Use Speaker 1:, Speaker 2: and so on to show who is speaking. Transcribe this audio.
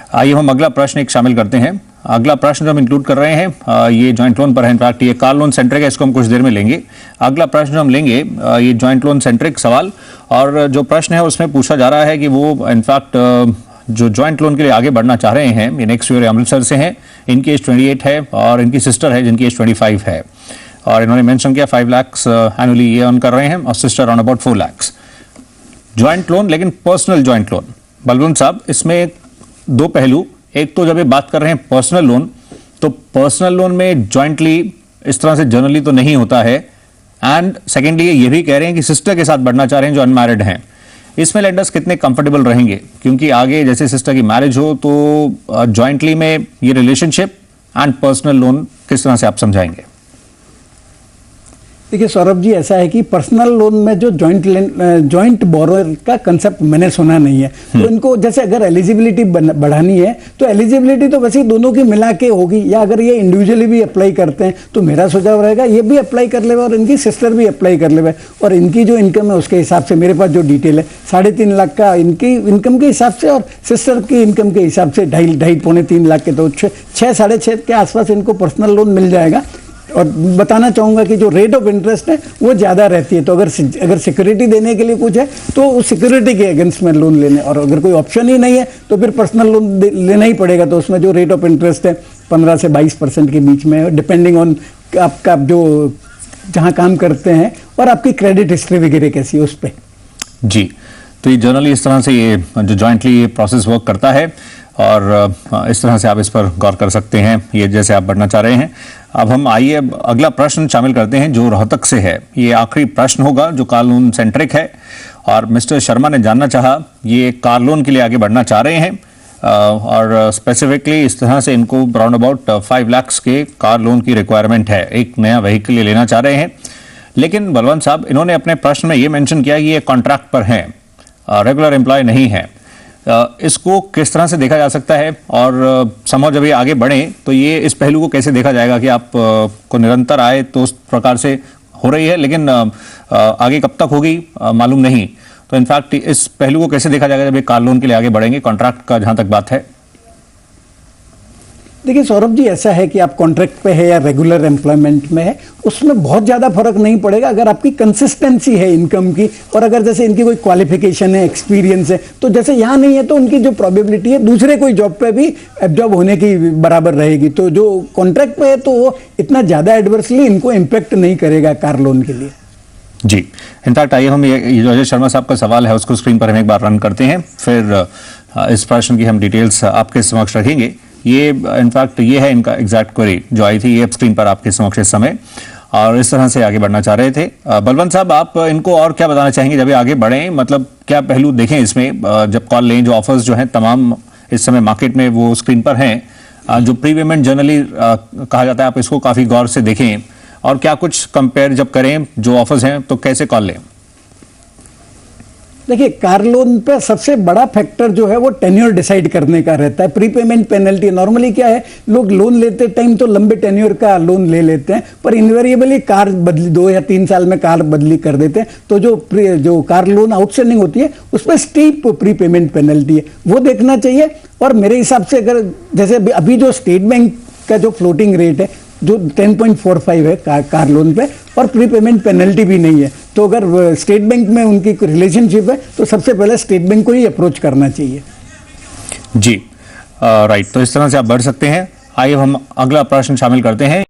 Speaker 1: आइए हम अगला प्रश्न एक शामिल करते हैं। अगला प्रश्न जो हम इंक्लूड कर रहे हैं ये जॉइंट लोन पर है। इनफैक्ट ये कार लोन सेंट्रिक है, इसको हम कुछ देर में लेंगे। अगला प्रश्न जो हम लेंगे ये जॉइंट लोन सेंट्रिक सवाल, और जो प्रश्न है उसमें पूछा जा रहा है कि वो इनफैक्ट जो जॉइंट लोन के लिए आगे बढ़ना चाह रहे हैं, ये नेक्स्ट ईयर अमृतसर से हैं, इनकी एज 28 है और इनकी सिस्टर है जिनकी एज 25 है, और इन्होंने मेंशन किया 5 लाख एनुअली ये अर्न कर रहे हैं और sister on about 4 lakh. Joint loan, लेकिन पर्सनल जॉइंट लोन। बलवंत साहब, इसमें दो पहलू, एक तो जब ये बात कर रहे हैं पर्सनल लोन, तो पर्सनल लोन में जॉइंटली इस तरह से जनरली तो नहीं होता है, एंड सेकेंडली ये भी कह रहे हैं कि सिस्टर के साथ बढ़ना चाह रहे हैं जो अनमैरिड हैं। इसमें लेंडर्स कितने कंफर्टेबल रहेंगे, क्योंकि आगे जैसे सिस्टर की मैरिज हो तो जॉइंटली में ये रिलेशनशिप एंड पर्सनल लोन किस तरह से आप समझाएंगे?
Speaker 2: देखिए सौरभ जी, ऐसा है कि पर्सनल लोन में जो जॉइंट बोरोअर का कंसेप्ट मैंने सुना नहीं है। तो इनको जैसे अगर एलिजिबिलिटी बढ़ानी है तो एलिजिबिलिटी तो वैसे दोनों की मिला के होगी, या अगर ये इंडिविजुअली भी अप्लाई करते हैं तो मेरा सुझाव रहेगा ये भी अप्लाई कर ले और इनकी सिस्टर भी अप्लाई कर ले, और इनकी जो इनकम है उसके हिसाब से, मेरे पास जो डिटेल है 3.5 लाख का इनकी इनकम के हिसाब से और सिस्टर की इनकम के हिसाब से 2.5 पौने 3 लाख के, तो 6 साढ़े 6 के आसपास इनको पर्सनल लोन मिल जाएगा। और बताना चाहूँगा कि जो रेट ऑफ इंटरेस्ट है वो ज़्यादा रहती है, तो अगर सिक्योरिटी देने के लिए कुछ है तो उस सिक्योरिटी के अगेंस्ट में लोन लेने, और अगर कोई ऑप्शन ही नहीं है तो फिर पर्सनल लोन लेना ही पड़ेगा। तो उसमें जो रेट ऑफ इंटरेस्ट है 15 से 22% के बीच में, डिपेंडिंग ऑन आपका जो जहाँ काम करते हैं और आपकी क्रेडिट हिस्ट्री वगैरह कैसी है उस पर।
Speaker 1: जी, तो ये जनरली इस तरह से ये जो जॉइंटली ये प्रोसेस वर्क करता है, और इस तरह से आप इस पर गौर कर सकते हैं, ये जैसे आप बढ़ना चाह रहे हैं। अब हम आइए अगला प्रश्न शामिल करते हैं जो रोहतक से है। ये आखिरी प्रश्न होगा जो कार लोन सेंट्रिक है, और मिस्टर शर्मा ने जानना चाहा ये कार लोन के लिए आगे बढ़ना चाह रहे हैं, और स्पेसिफिकली इस तरह से इनको अराउंड अबाउट 5 लाख के कार लोन की रिक्वायरमेंट है, एक नया व्हीकल ये लेना चाह रहे हैं। लेकिन बलवंत साहब, इन्होंने अपने प्रश्न में ये मेंशन किया कि ये कॉन्ट्रैक्ट पर हैं, रेगुलर एम्प्लॉय नहीं है। इसको किस तरह से देखा जा सकता है, और समझ जब ये आगे बढ़े तो ये इस पहलू को कैसे देखा जाएगा कि आप को निरंतर आए तो उस प्रकार से हो रही है, लेकिन आगे कब तक होगी मालूम नहीं। तो इनफैक्ट इस पहलू को कैसे देखा जाएगा जब ये कार लोन के लिए आगे बढ़ेंगे, कॉन्ट्रैक्ट का जहां तक बात है?
Speaker 2: देखिए सौरभ जी, ऐसा है कि आप कॉन्ट्रैक्ट पे है या रेगुलर एम्प्लॉयमेंट में है, उसमें बहुत ज़्यादा फर्क नहीं पड़ेगा अगर आपकी कंसिस्टेंसी है इनकम की, और अगर जैसे इनकी कोई क्वालिफिकेशन है, एक्सपीरियंस है, तो जैसे यहाँ नहीं है तो उनकी जो प्रोबेबिलिटी है दूसरे कोई जॉब पे भी एब्जॉर्ब होने की बराबर रहेगी। तो जो कॉन्ट्रैक्ट पे है तो वो इतना ज़्यादा एडवर्सली इनको इम्पेक्ट नहीं करेगा कार लोन के लिए।
Speaker 1: जी, इनफैक्ट आइए हम ये जो अजय शर्मा साहब का सवाल है उसको स्क्रीन पर हम एक बार रन करते हैं, फिर इस प्रश्न की हम डिटेल्स आपके समक्ष रखेंगे। ये इनफैक्ट ये है इनका एग्जैक्ट क्वेरी जो आई थी, ये स्क्रीन पर आपके समक्ष इस समय, और इस तरह से आगे बढ़ना चाह रहे थे। बलवंत साहब, आप इनको और क्या बताना चाहेंगे जब ये आगे बढ़ें, मतलब क्या पहलू देखें इसमें जब कॉल लें? जो ऑफर्स जो हैं तमाम इस समय मार्केट में वो स्क्रीन पर हैं, जो प्री पेमेंट जनरली कहा जाता है, आप इसको काफ़ी गौर से देखें, और क्या कुछ कंपेयर जब करें जो ऑफर्स हैं तो कैसे कॉल लें?
Speaker 2: देखिए, कार लोन पे सबसे बड़ा फैक्टर जो है वो टेन्योर डिसाइड करने का रहता है। प्रीपेमेंट पेनल्टी नॉर्मली क्या है, लोग लोन लेते टाइम तो लंबे टेन्योर का लोन ले लेते हैं, पर इन्वेरिएबली कार बदली 2 या 3 साल में कार बदली कर देते हैं, तो जो कार लोन आउटस्टैंडिंग होती है उस पर स्टीप प्रीपेमेंट पेनल्टी है, वो देखना चाहिए। और मेरे हिसाब से अगर जैसे अभी जो स्टेट बैंक का जो फ्लोटिंग रेट है जो 10.45 है कार लोन पे, और प्रीपेमेंट पेनल्टी भी नहीं है, तो अगर स्टेट बैंक में उनकी रिलेशनशिप है तो सबसे पहले स्टेट बैंक को ही अप्रोच करना चाहिए।
Speaker 1: जी, राइट, तो इस तरह से आप बढ़ सकते हैं। आइए हम अगला प्रश्न शामिल करते हैं।